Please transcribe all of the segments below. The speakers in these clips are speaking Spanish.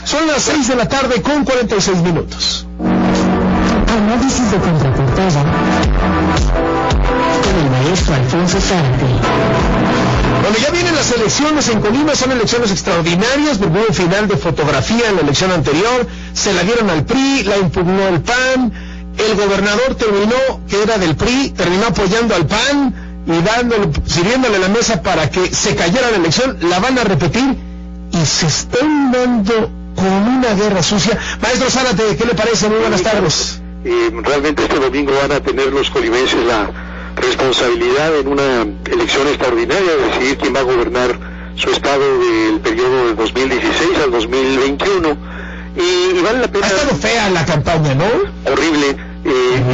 Son las 6 de la tarde con 46 minutos. Análisis de contraportada con el maestro Alfonso Zárate. Bueno, ya vienen las elecciones en Colima, son elecciones extraordinarias, hubo un final de fotografía en la elección anterior, se la dieron al PRI, la impugnó el PAN, el gobernador que era del PRI, terminó apoyando al PAN y sirviéndole la mesa para que se cayera la elección, la van a repetir y se están dando con una guerra sucia. Maestro Zárate, ¿qué le parece? Muy buenas tardes. Realmente este domingo van a tener los colimenses la responsabilidad en una elección extraordinaria de decidir quién va a gobernar su estado del periodo de 2016 al 2021 y vale la pena. Ha estado fea la campaña, ¿no? Horrible.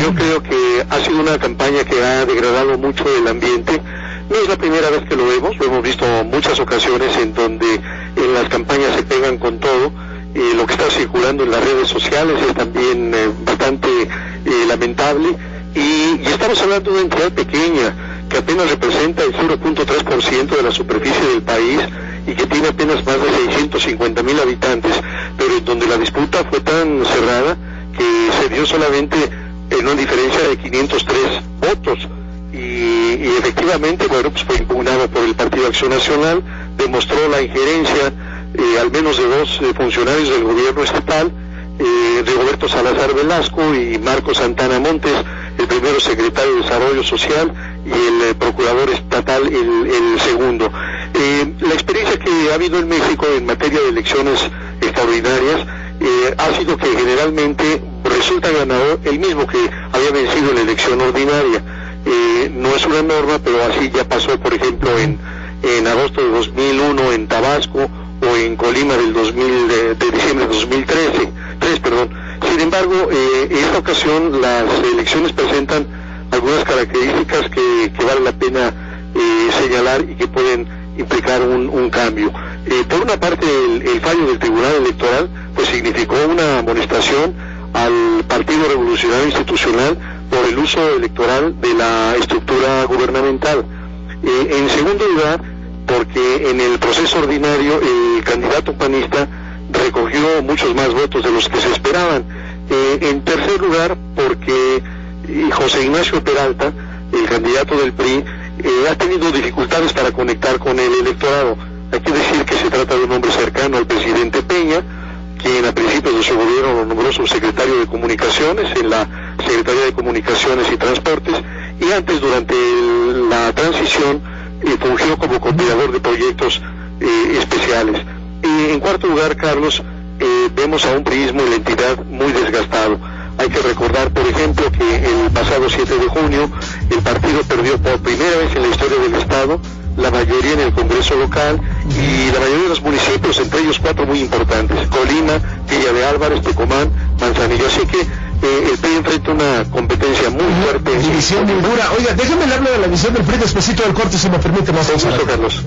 Yo creo que ha sido una campaña que ha degradado mucho el ambiente. No es la primera vez que lo hemos visto muchas ocasiones en donde en las campañas se pegan con todo. Lo que está circulando en las redes sociales es también bastante lamentable y estamos hablando de una entidad pequeña que apenas representa el 0.3% de la superficie del país y que tiene apenas más de 650,000 habitantes, pero en donde la disputa fue tan cerrada que se dio solamente en una diferencia de 503 votos y efectivamente, bueno, pues fue impugnado por el Partido Acción Nacional, demostró la injerencia al menos de dos funcionarios del gobierno estatal, Rigoberto Salazar Velasco y Marco Santana Montes, el primero secretario de Desarrollo Social y el procurador estatal el segundo. La experiencia que ha habido en México en materia de elecciones extraordinarias ha sido que generalmente resulta ganador el mismo que había vencido en la elección ordinaria. No es una norma, pero así ya pasó, por ejemplo, en agosto de 2001 en Tabasco o en Colima de diciembre de 2013. Sin embargo, en esta ocasión las elecciones presentan algunas características que vale la pena señalar y que pueden implicar un cambio. Por una parte, el fallo del Tribunal Electoral pues significó una amonestación al Partido Revolucionario Institucional por el uso electoral de la estructura gubernamental. En segundo lugar, porque en el proceso ordinario el candidato panista recogió muchos más votos de los que se esperaban. En tercer lugar, porque José Ignacio Peralta, el candidato del PRI, ha tenido dificultades para conectar con el electorado. Hay que decir que se trata de un hombre cercano al presidente Peña, quien a principios de su gobierno lo nombró subsecretario de Comunicaciones en la Secretaría de Comunicaciones y Transportes, y antes, durante la transición, fungió como coordinador de proyectos especiales. Y en cuarto lugar, Carlos, vemos a un priismo y la entidad muy desgastado. Hay que recordar, por ejemplo, que el pasado 7 de junio el partido perdió por primera vez en la historia del Estado la mayoría en el Congreso local y la mayoría de los municipios, entre ellos 4 muy importantes: Colima, Villa de Álvarez, Tecomán, Manzanillo. Así que el PRI enfrenta una competencia muy fuerte. División muy dura. Oiga, déjame hablar de la división del PRI despacito del corte, si me permite más. Con gusto, Carlos.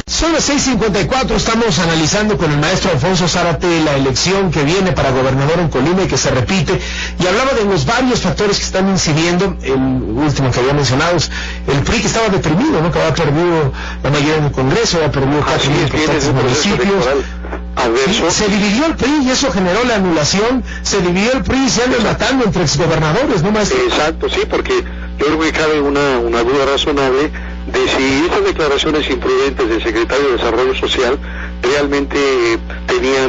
Son las 6:54, estamos analizando con el maestro Alfonso Zárate la elección que viene para gobernador en Colima y que se repite, y hablaba de los varios factores que están incidiendo. El último que había mencionado es el PRI, que estaba deprimido, ¿no? Que había perdido la mayoría en el Congreso, había perdido casi importantes municipios. Se dividió el PRI y eso generó la anulación. Se dividió el PRI y se andan matando entre exgobernadores, ¿no, maestro? Exacto, sí, porque yo creo que cabe una duda razonable de si estas declaraciones imprudentes del secretario de Desarrollo Social realmente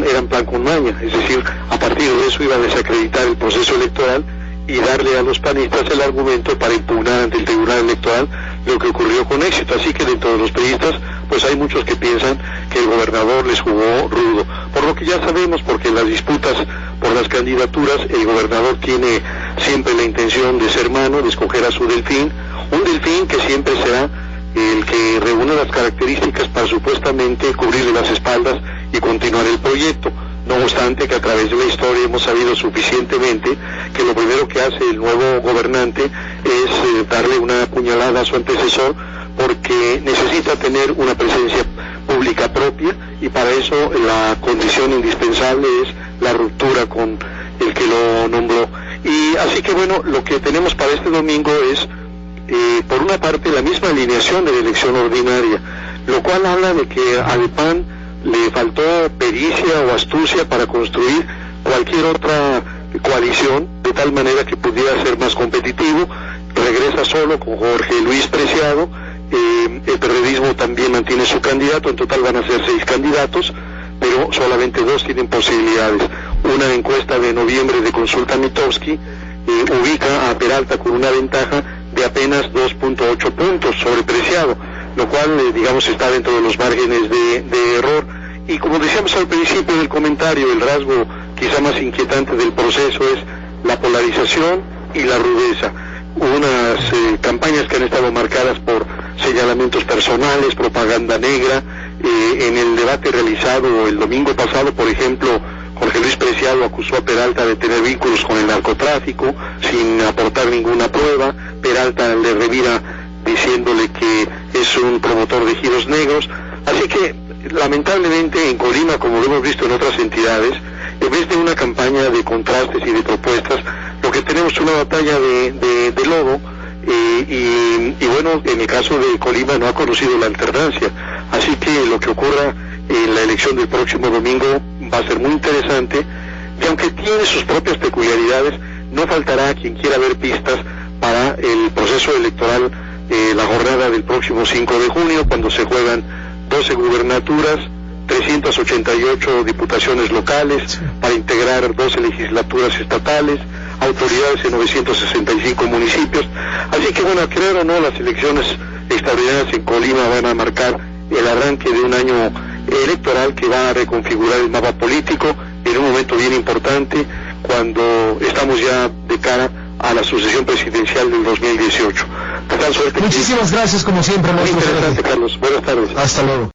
eran plan con maña, es decir, a partir de eso iba a desacreditar el proceso electoral y darle a los panistas el argumento para impugnar ante el Tribunal Electoral lo que ocurrió con éxito. Así que dentro de los priistas pues hay muchos que piensan que el gobernador les jugó rudo, por lo que ya sabemos, porque en las disputas por las candidaturas el gobernador tiene siempre la intención de ser mano, de escoger a su delfín, un delfín que siempre será el que reúne las características para supuestamente cubrirle las espaldas y continuar el proyecto. No obstante que a través de la historia hemos sabido suficientemente que lo primero que hace el nuevo gobernante es darle una puñalada a su antecesor, porque necesita tener una presencia pública propia, y para eso la condición indispensable es la ruptura con el que lo nombró. Y así que bueno, lo que tenemos para este domingo es por una parte la misma alineación de la elección ordinaria, lo cual habla de que al PAN le faltó pedir pericia o astucia para construir cualquier otra coalición, de tal manera que pudiera ser más competitivo. Regresa solo con Jorge Luis Preciado. El periodismo también mantiene su candidato. En total van a ser 6 candidatos, pero solamente 2 tienen posibilidades. Una encuesta de noviembre de Consulta Mitofsky ubica a Peralta con una ventaja de apenas 2.8 puntos sobre Preciado, lo cual digamos está dentro de los márgenes de error. Y como decíamos al principio del comentario, el rasgo quizá más inquietante del proceso es la polarización y la rudeza. Unas campañas que han estado marcadas por señalamientos personales, propaganda negra. En el debate realizado el domingo pasado, por ejemplo, Jorge Luis Preciado acusó a Peralta de tener vínculos con el narcotráfico sin aportar ninguna prueba. Peralta le revira diciéndole que es un promotor de giros negros. Así que lamentablemente en Colima, como lo hemos visto en otras entidades, en vez de una campaña de contrastes y de propuestas, lo que tenemos es una batalla de lodo. Y bueno, en el caso de Colima no ha conocido la alternancia, así que lo que ocurra en la elección del próximo domingo va a ser muy interesante, y aunque tiene sus propias peculiaridades, no faltará quien quiera ver pistas para el proceso electoral, la jornada del próximo 5 de junio, cuando se juegan 12 gubernaturas, 388 diputaciones locales, para integrar 12 legislaturas estatales, autoridades en 965 municipios. Así que bueno, creo o no, las elecciones extraordinarias en Colima van a marcar el arranque de un año electoral que va a reconfigurar el mapa político en un momento bien importante, cuando estamos ya de cara a la sucesión presidencial del 2018. Muchísimas gracias, como siempre. Muy interesante, Carlos. Buenas tardes. Hasta luego.